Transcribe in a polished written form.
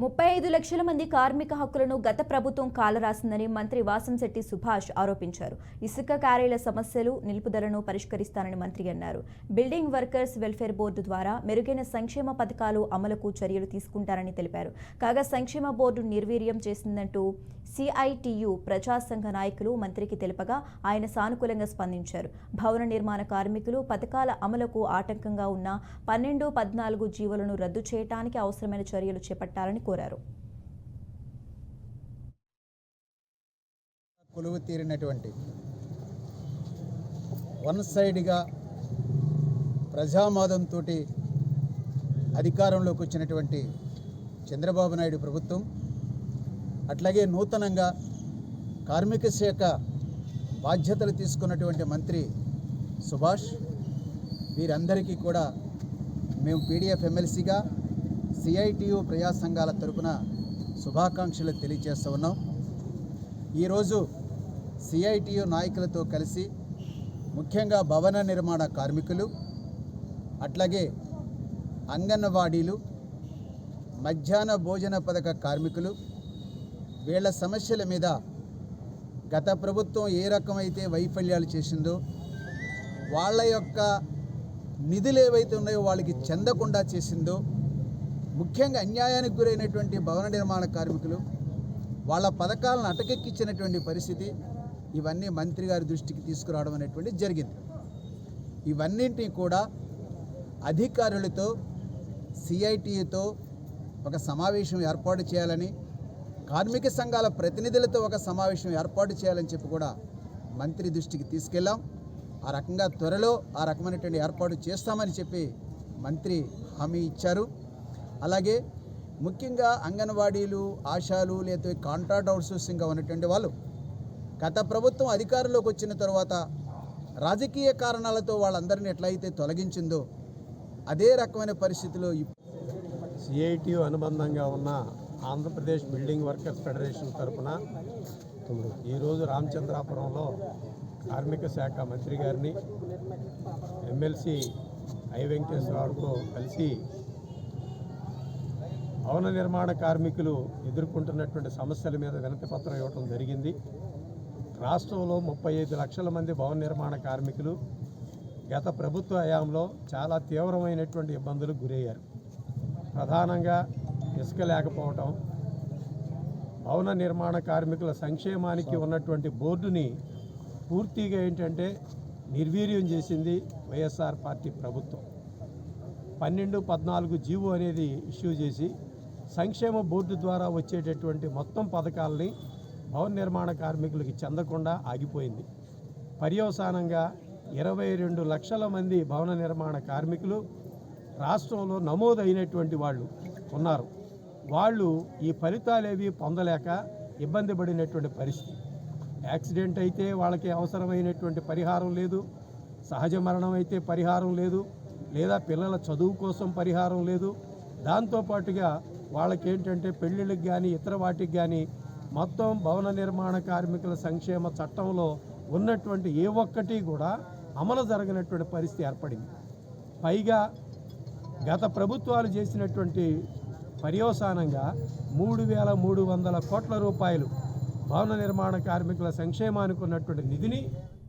35 లక్షల మంది కార్మిక హక్కులను గత ప్రభుత్వం కాలరాసిందని మంత్రి వాసంశెట్టి సుభాష్ ఆరోపించారు. ఇసుక క్యారీల సమస్యలు నిలుపుదలను పరిష్కరిస్తానని మంత్రి అన్నారు. బిల్డింగ్ వర్కర్స్ వెల్ఫేర్ బోర్డు ద్వారా మెరుగైన సంక్షేమ పథకాలు అమలుకు చర్యలు తీసుకుంటారని తెలిపారు. కాగా సంక్షేమ బోర్డు నిర్వీర్యం చేసిందంటూ సిఐటియు ప్రజాసంఘ నాయకులు మంత్రికి తెలుపగా ఆయన సానుకూలంగా స్పందించారు. భవన నిర్మాణ కార్మికులు పథకాల అమలుకు ఆటంకంగా ఉన్న 12, 14 జీవోలను రద్దు చేయడానికి అవసరమైన చర్యలు చేపట్టాలని కోరారు. కొలువు తీరినటువంటి వన్ సైడ్గా ప్రజామోదంతో అధికారంలోకి వచ్చినటువంటి చంద్రబాబు నాయుడు ప్రభుత్వం, అట్లాగే నూతనంగా కార్మిక శాఖ బాధ్యతలు తీసుకున్నటువంటి మంత్రి సుభాష్, వీరందరికీ కూడా మేము పీడీఎఫ్ ఎమ్మెల్సీగా సిఐటియు ప్రజా సంఘాల తరపున శుభాకాంక్షలు తెలియజేస్తూ ఉన్నాం. ఈరోజు సిఐటియు నాయకులతో కలిసి ముఖ్యంగా భవన నిర్మాణ కార్మికులు, అట్లాగే అంగన్వాడీలు, మధ్యాహ్న భోజన పథక కార్మికులు, వీళ్ళ సమస్యల మీద గత ప్రభుత్వం ఏ రకమైతే వైఫల్యాలు చేసిందో, వాళ్ళ యొక్క నిధులు ఏవైతే ఉన్నాయో వాళ్ళకి చెందకుండా చేసిందో, ముఖ్యంగా అన్యాయానికి గురైనటువంటి భవన నిర్మాణ కార్మికులు వాళ్ళ పథకాలను అటకెక్కించినటువంటి పరిస్థితి, ఇవన్నీ మంత్రి గారి దృష్టికి తీసుకురావడం అనేటువంటిది జరిగింది. ఇవన్నింటినీ కూడా అధికారులతో సిఐటియుతో ఒక సమావేశం ఏర్పాటు చేయాలని, కార్మిక సంఘాల ప్రతినిధులతో ఒక సమావేశం ఏర్పాటు చేయాలని చెప్పి కూడా మంత్రి దృష్టికి తీసుకెళ్ళాం. ఆ రకంగా త్వరలో ఆ రకమైనటువంటి ఏర్పాటు చేస్తామని చెప్పి మంత్రి హామీ ఇచ్చారు. అలాగే ముఖ్యంగా అంగన్వాడీలు, ఆశాలు, లేదా కాంట్రాక్ట్ అవుట్సోర్సింగ్గా ఉన్నటువంటి వాళ్ళు గత ప్రభుత్వం అధికారంలోకి వచ్చిన తర్వాత రాజకీయ కారణాలతో వాళ్ళందరినీ ఎట్లయితే తొలగించిందో అదే రకమైన పరిస్థితిలో సిఐటియు అనుబంధంగా ఉన్న ఆంధ్రప్రదేశ్ బిల్డింగ్ వర్కర్స్ ఫెడరేషన్ తరఫున ఈరోజు రామచంద్రాపురంలో కార్మిక శాఖ మంత్రి గారిని, ఎమ్మెల్సీ ఐ వెంకటేశ్వరరావుతో కలిసి భవన నిర్మాణ కార్మికులు ఎదుర్కొంటున్నటువంటి సమస్యల మీద వినతి పత్రం ఇవ్వడం జరిగింది. రాష్ట్రంలో 35 లక్షల మంది భవన నిర్మాణ కార్మికులు గత ప్రభుత్వ హయాంలో చాలా తీవ్రమైనటువంటి ఇబ్బందులకు గురయ్యారు. ప్రధానంగా ఇసుక లేకపోవటం, భవన నిర్మాణ కార్మికుల సంక్షేమానికి ఉన్నటువంటి బోర్డుని పూర్తిగా ఏంటంటే నిర్వీర్యం చేసింది వైఎస్ఆర్ పార్టీ ప్రభుత్వం. 12, 14 జీవో అనేది ఇష్యూ చేసి సంక్షేమ బోర్డు ద్వారా వచ్చేటటువంటి మొత్తం పథకాలని భవన నిర్మాణ కార్మికులకి చెందకుండా ఆగిపోయింది. పర్యవసానంగా 22 లక్షల మంది భవన నిర్మాణ కార్మికులు రాష్ట్రంలో నమోదైనటువంటి వాళ్ళు ఉన్నారు. వాళ్ళు ఈ ఫలితాలేవి పొందలేక ఇబ్బంది పడినటువంటి పరిస్థితి. యాక్సిడెంట్ అయితే వాళ్ళకి అవసరమైనటువంటి పరిహారం లేదు, సహజ మరణం అయితే పరిహారం లేదు, లేదా పిల్లల చదువు కోసం పరిహారం లేదు. దాంతోపాటుగా వాళ్ళకేంటంటే పెళ్ళిళ్ళకి కానీ ఇతర వాటికి కానీ మొత్తం భవన నిర్మాణ కార్మికుల సంక్షేమ చట్టంలో ఉన్నటువంటి ఏ ఒక్కటి కూడా అమలు జరగనటువంటి పరిస్థితి ఏర్పడింది. పైగా గత ప్రభుత్వాలు చేసినటువంటి పర్యవసానంగా 3,300 కోట్ల రూపాయలు భవన నిర్మాణ కార్మికుల సంక్షేమానికి ఉన్నటువంటి నిధిని